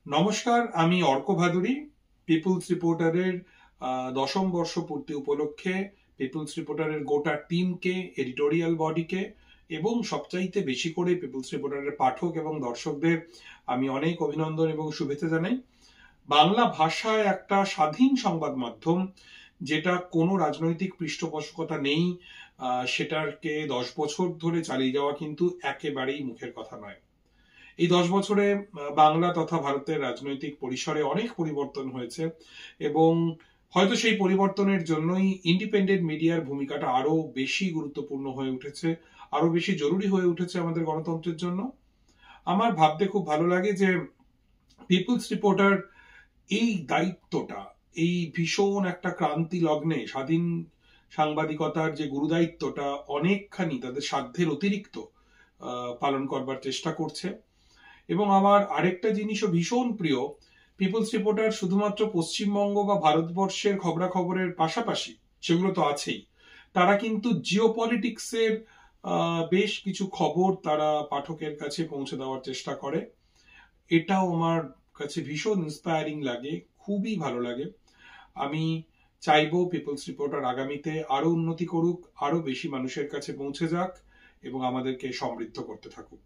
নমস্কার, আমি অর্ক ভাদুরী। পিপলস রিপোর্টারের 10ম বর্ষপূর্তি উপলক্ষে পিপলস রিপোর্টারের গোটা টিমকে, এডিটোরিয়াল বডিকে এবং সবচাইতে বেশি করে পিপলস রিপোর্টারের পাঠক এবং দর্শকদের আমি অনেক অভিনন্দন এবং শুভেচ্ছা জানাই। বাংলা ভাষায় একটা স্বাধীন সংবাদ মাধ্যম, যেটা কোনো রাজনৈতিক পৃষ্ঠপোষকতা নেই, সেটাকে 10 বছর ধরে চালিয়ে যাওয়া কিন্তু একেবারেই মুখের কথা নয়। এই 10 বছরে বাংলা তথা ভারতের রাজনৈতিক পরিসরে অনেক পরিবর্তন হয়েছে এবং হয়তো সেই পরিবর্তনের জন্যই ইন্ডিপেন্ডেন্ট মিডিয়ার ভূমিকাটা আরো বেশি গুরুত্বপূর্ণ হয়ে উঠেছে, আরো বেশি জরুরি হয়ে উঠেছে আমাদের গণতন্ত্রের জন্য। আমার ভাবতে খুব ভালো লাগে যে পিপলস রিপোর্টার এই দায়িত্বটা, এই ভীষণ একটা ক্রান্তি লগ্নে স্বাধীন সাংবাদিকতার যে গুরুদায়িত্বটা অনেকখানি তাদের সাধ্যের অতিরিক্ত পালন করবার চেষ্টা করছে। এবং আমার আরেকটা জিনিসও ভীষণ প্রিয়, পিপলস রিপোর্টার শুধুমাত্র পশ্চিমবঙ্গ বা ভারতবর্ষের খবরাখবরের পাশাপাশি, সেগুলো তো আছেই, তারা কিন্তু জিওপলিটিক্সের বেশ কিছু খবর তারা পাঠকের কাছে পৌঁছে দেওয়ার চেষ্টা করে। এটাও আমার কাছে ভীষণ ইন্সপায়ারিং লাগে, খুবই ভালো লাগে। আমি চাইবো পিপলস রিপোর্টার আগামীতে আরো উন্নতি করুক, আরো বেশি মানুষের কাছে পৌঁছে যাক এবং আমাদেরকে সমৃদ্ধ করতে থাকুক।